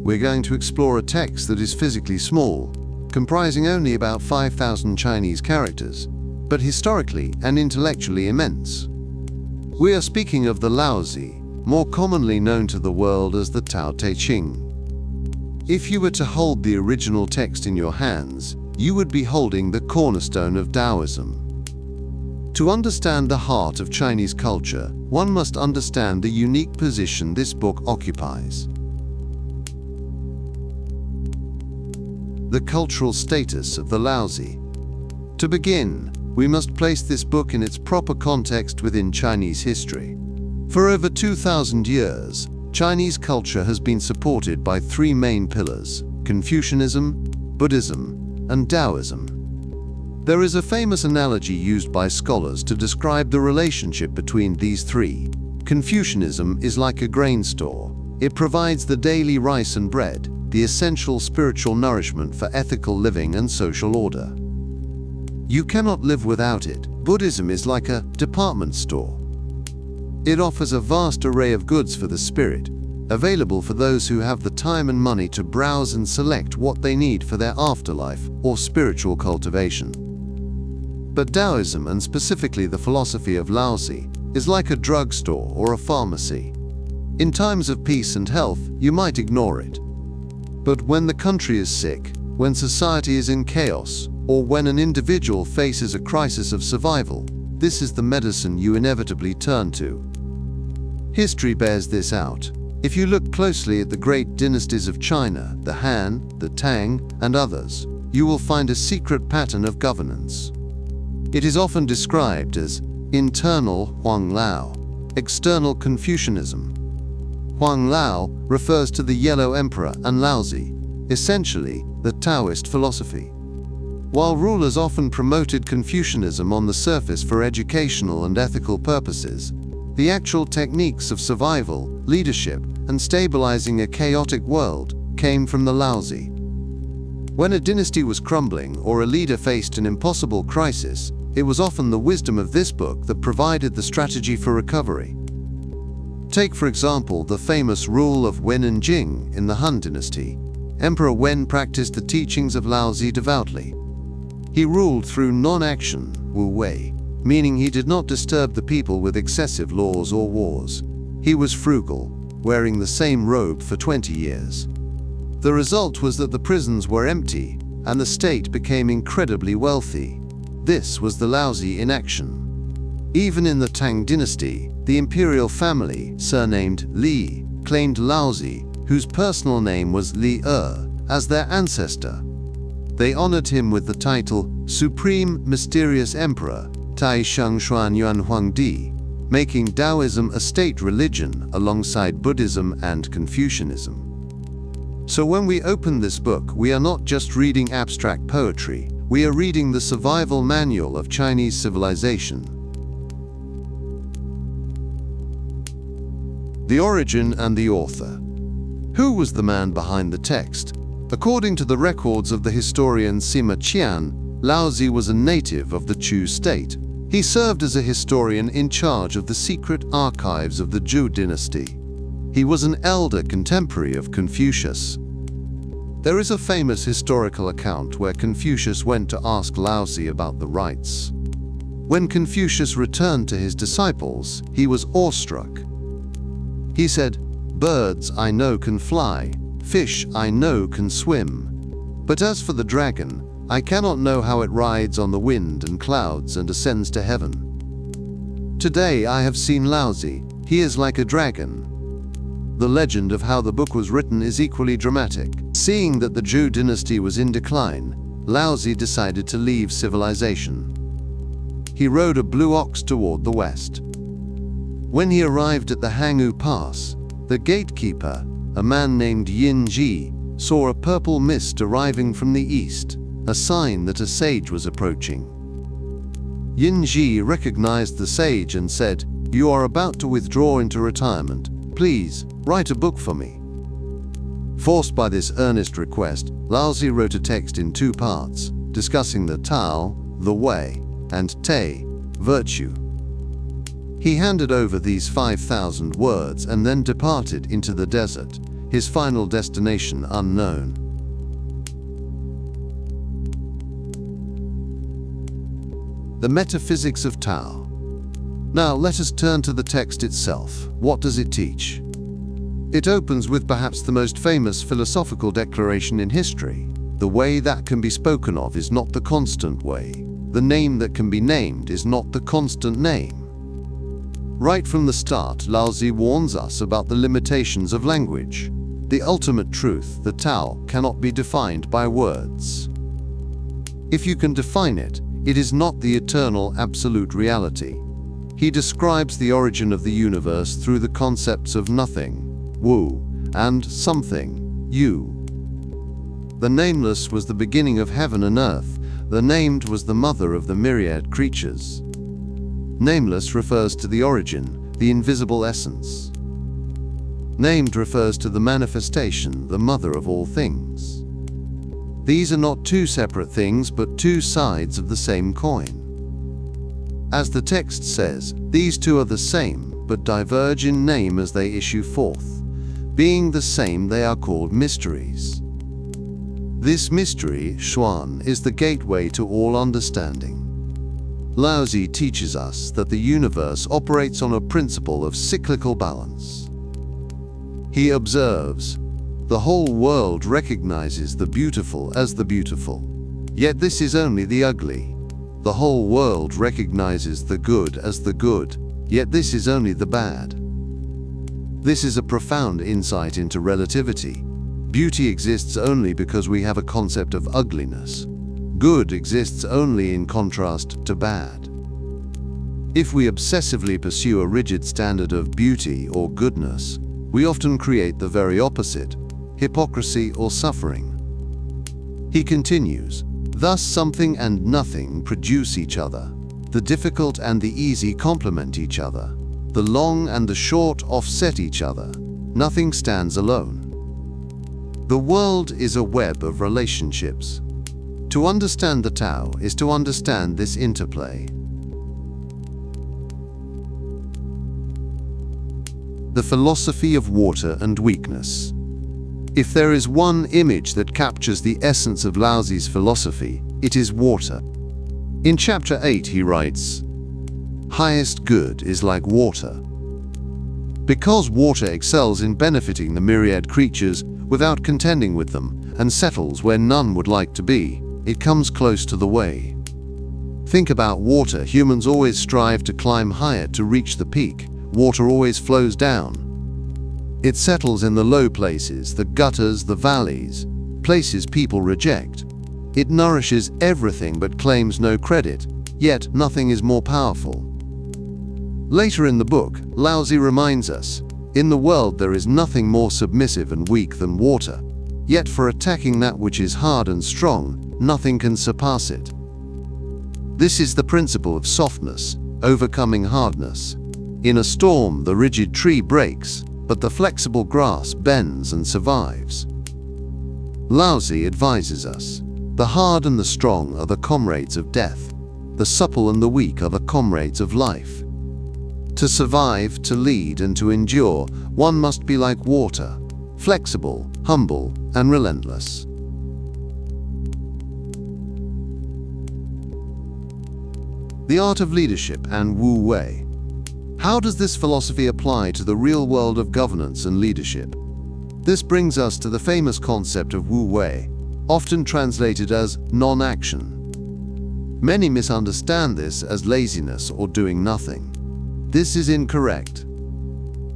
we're going to explore a text that is physically small, comprising only about 5,000 Chinese characters, but historically and intellectually immense. We are speaking of the Lao Zi, more commonly known to the world as the Tao Te Ching. If you were to hold the original text in your hands, you would be holding the cornerstone of Taoism. To understand the heart of Chinese culture, one must understand the unique position this book occupies. The cultural status of the Lao Zi. To begin, we must place this book in its proper context within Chinese history. For over 2,000 years, Chinese culture has been supported by three main pillars: Confucianism, Buddhism, and Taoism. There is a famous analogy used by scholars to describe the relationship between these three. Confucianism is like a grain store. It provides the daily rice and bread, the essential spiritual nourishment for ethical living and social order. You cannot live without it. Buddhism is like a department store. It offers a vast array of goods for the spirit, available for those who have the time and money to browse and select what they need for their afterlife or spiritual cultivation. But Taoism, and specifically the philosophy of Lao Zi, is like a drugstore or a pharmacy. In times of peace and health, you might ignore it. But when the country is sick, when society is in chaos, or when an individual faces a crisis of survival, this is the medicine you inevitably turn to. History bears this out. If you look closely at the great dynasties of China, the Han, the Tang, and others, you will find a secret pattern of governance. It is often described as internal Huang Lao, external Confucianism. Huang Lao refers to the Yellow Emperor and Lao Zi, essentially the Taoist philosophy. While rulers often promoted Confucianism on the surface for educational and ethical purposes, the actual techniques of survival, leadership, and stabilizing a chaotic world came from the Lao Zi. When a dynasty was crumbling or a leader faced an impossible crisis, it was often the wisdom of this book that provided the strategy for recovery. Take, for example, the famous rule of Wen and Jing in the Han dynasty. Emperor Wen practiced the teachings of Lao Zi devoutly. He ruled through non-action, Wu Wei, meaning he did not disturb the people with excessive laws or wars. He was frugal, wearing the same robe for 20 years. The result was that the prisons were empty, and the state became incredibly wealthy. This was the Lao Zi in action. Even in the Tang dynasty, the imperial family, surnamed Li, claimed Lao Zi, whose personal name was Li as their ancestor. They honored him with the title Supreme Mysterious Emperor, Tai Sheng Xuan Yuan Huang Di, making Taoism a state religion alongside Buddhism and Confucianism. So when we open this book, we are not just reading abstract poetry, we are reading the survival manual of Chinese civilization. The origin and the author. Who was the man behind the text? According to the records of the historian Sima Qian, Lao Zi was a native of the Chu state. He served as a historian in charge of the secret archives of the Zhou dynasty. He was an elder contemporary of Confucius. There is a famous historical account where Confucius went to ask Lao Zi about the rites. When Confucius returned to his disciples, he was awestruck. He said, "Birds I know can fly, fish I know can swim. But as for the dragon, I cannot know how it rides on the wind and clouds and ascends to heaven. Today I have seen Lao Zi, he is like a dragon." The legend of how the book was written is equally dramatic. Seeing that the Zhou dynasty was in decline, Lao Zi decided to leave civilization. He rode a blue ox toward the west. When he arrived at the Hangu Pass, the gatekeeper, a man named Yin Ji, saw a purple mist arriving from the east, a sign that a sage was approaching. Yin Ji recognized the sage and said, "You are about to withdraw into retirement. Please, write a book for me." Forced by this earnest request, Lao Zi wrote a text in two parts, discussing the Tao, the way, and Te, virtue. He handed over these 5,000 words and then departed into the desert, his final destination unknown. The metaphysics of Tao. Now let us turn to the text itself. What does it teach? It opens with perhaps the most famous philosophical declaration in history. The way that can be spoken of is not the constant way. The name that can be named is not the constant name. Right from the start, Lao Zi warns us about the limitations of language. The ultimate truth, the Tao, cannot be defined by words. If you can define it, it is not the eternal absolute reality. He describes the origin of the universe through the concepts of nothing, Wu, and something, You. The nameless was the beginning of heaven and earth. The named was the mother of the myriad creatures. Nameless refers to the origin, the invisible essence. Named refers to the manifestation, the mother of all things. These are not two separate things, but two sides of the same coin. As the text says, these two are the same, but diverge in name as they issue forth. Being the same, they are called mysteries. This mystery, Xuan, is the gateway to all understanding. Lao Zi teaches us that the universe operates on a principle of cyclical balance. He observes, the whole world recognizes the beautiful as the beautiful, yet this is only the ugly. The whole world recognizes the good as the good, yet this is only the bad. This is a profound insight into relativity. Beauty exists only because we have a concept of ugliness. Good exists only in contrast to bad. If we obsessively pursue a rigid standard of beauty or goodness, we often create the very opposite, hypocrisy or suffering. He continues, thus something and nothing produce each other. The difficult and the easy complement each other. The long and the short offset each other. Nothing stands alone. The world is a web of relationships. To understand the Tao is to understand this interplay. The philosophy of water and weakness. If there is one image that captures the essence of Lao Zi's philosophy, it is water. In chapter 8 he writes, highest good is like water. Because water excels in benefiting the myriad creatures without contending with them, and settles where none would like to be, it comes close to the way. Think about water. Humans always strive to climb higher to reach the peak. Water always flows down. It settles in the low places, the gutters, the valleys, places people reject. It nourishes everything but claims no credit, yet nothing is more powerful. Later in the book, Lao Zi reminds us, in the world there is nothing more submissive and weak than water, yet for attacking that which is hard and strong, nothing can surpass it. This is the principle of softness, overcoming hardness. In a storm, the rigid tree breaks, but the flexible grass bends and survives. Lao Zi advises us, the hard and the strong are the comrades of death. The supple and the weak are the comrades of life. To survive, to lead, and to endure, one must be like water, flexible, humble, and relentless. The art of leadership and Wu Wei. How does this philosophy apply to the real world of governance and leadership? This brings us to the famous concept of Wu Wei, often translated as non-action. Many misunderstand this as laziness or doing nothing. This is incorrect.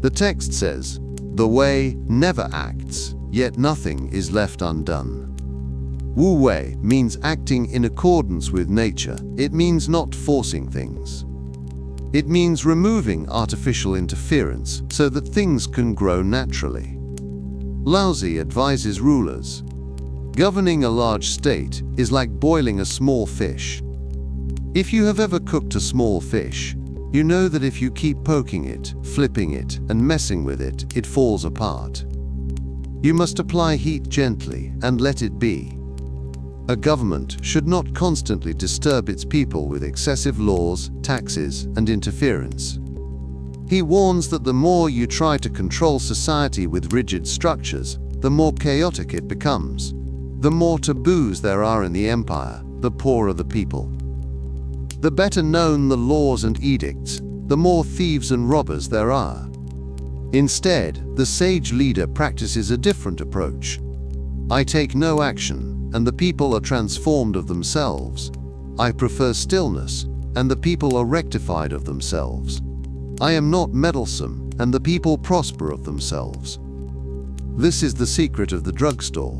The text says, the Wei never acts, yet nothing is left undone. Wu Wei means acting in accordance with nature. It means not forcing things. It means removing artificial interference so that things can grow naturally. Lao Zi advises rulers, governing a large state is like boiling a small fish. If you have ever cooked a small fish, you know that if you keep poking it, flipping it, and messing with it, it falls apart. You must apply heat gently and let it be. A government should not constantly disturb its people with excessive laws, taxes, and interference. He warns that the more you try to control society with rigid structures, the more chaotic it becomes. The more taboos there are in the empire, the poorer the people. The better known the laws and edicts, the more thieves and robbers there are. Instead, the sage leader practices a different approach. I take no action, and the people are transformed of themselves. I prefer stillness, and the people are rectified of themselves. I am not meddlesome, and the people prosper of themselves. This is the secret of the drugstore.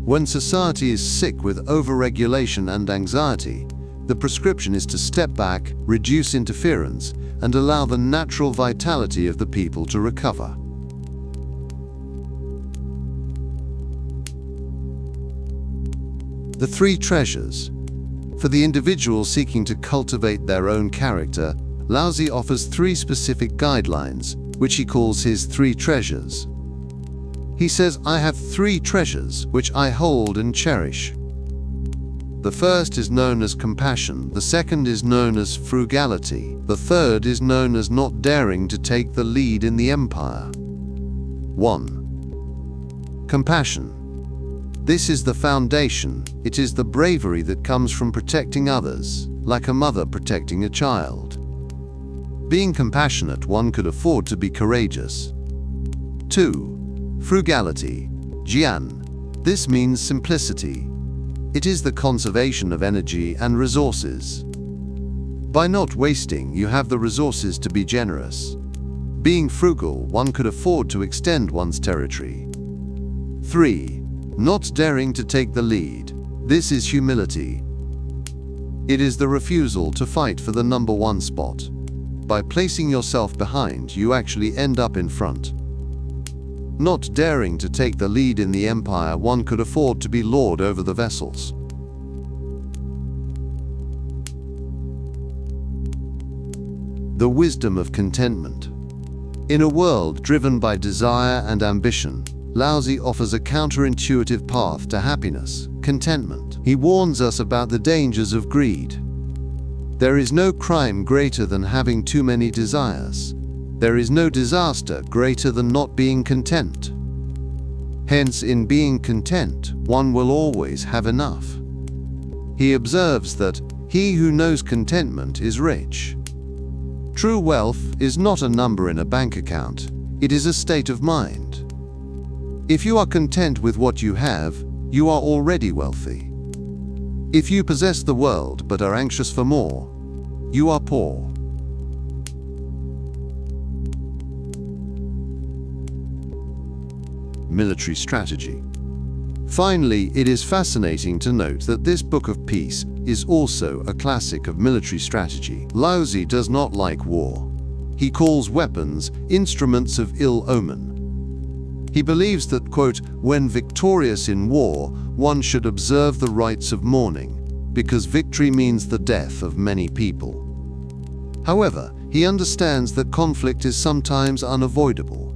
When society is sick with overregulation and anxiety, the prescription is to step back, reduce interference, and allow the natural vitality of the people to recover. The three treasures. For the individual seeking to cultivate their own character, Lao Zi offers three specific guidelines, which he calls his three treasures. He says, I have three treasures which I hold and cherish. The first is known as compassion, the second is known as frugality, the third is known as not daring to take the lead in the empire. 1. Compassion. This is the foundation. It is the bravery that comes from protecting others, like a mother protecting a child. Being compassionate, one could afford to be courageous. 2. Frugality. Jian. This means simplicity. It is the conservation of energy and resources. By not wasting, you have the resources to be generous. Being frugal, one could afford to extend one's territory. 3. Not daring to take the lead. This is humility. It is the refusal to fight for the number one spot. By placing yourself behind, you actually end up in front. Not daring to take the lead in the empire, one could afford to be lord over the vessels. The wisdom of contentment. In a world driven by desire and ambition, Lao Zi offers a counterintuitive path to happiness, contentment. He warns us about the dangers of greed. There is no crime greater than having too many desires. There is no disaster greater than not being content. Hence, in being content, one will always have enough. He observes that he who knows contentment is rich. True wealth is not a number in a bank account, it is a state of mind. If you are content with what you have, you are already wealthy. If you possess the world but are anxious for more, you are poor. Military strategy. Finally, it is fascinating to note that this book of peace is also a classic of military strategy. Lao Zi does not like war. He calls weapons instruments of ill omen. He believes that, quote, when victorious in war, one should observe the rites of mourning, because victory means the death of many people. However, he understands that conflict is sometimes unavoidable.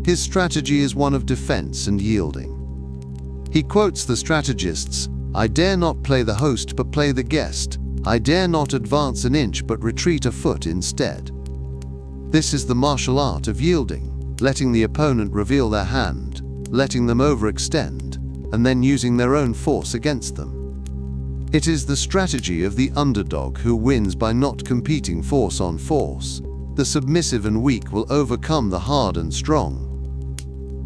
His strategy is one of defense and yielding. He quotes the strategists, I dare not play the host but play the guest. I dare not advance an inch but retreat a foot instead. This is the martial art of yielding, letting the opponent reveal their hand, letting them overextend, and then using their own force against them. It is the strategy of the underdog who wins by not competing force on force. The submissive and weak will overcome the hard and strong.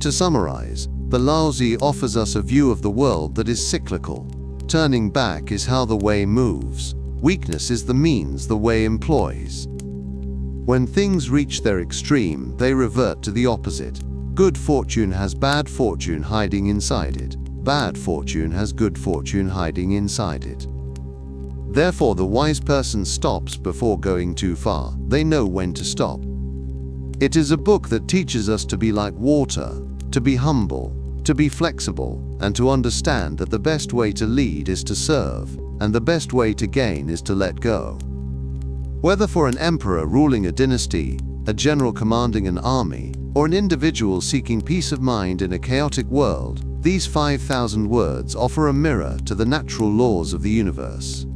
To summarize, the Lao Zi offers us a view of the world that is cyclical. Turning back is how the way moves. Weakness is the means the way employs. When things reach their extreme, they revert to the opposite. Good fortune has bad fortune hiding inside it. Bad fortune has good fortune hiding inside it. Therefore, the wise person stops before going too far. They know when to stop. It is a book that teaches us to be like water, to be humble, to be flexible, and to understand that the best way to lead is to serve, and the best way to gain is to let go. Whether for an emperor ruling a dynasty, a general commanding an army, or an individual seeking peace of mind in a chaotic world, these 5,000 words offer a mirror to the natural laws of the universe.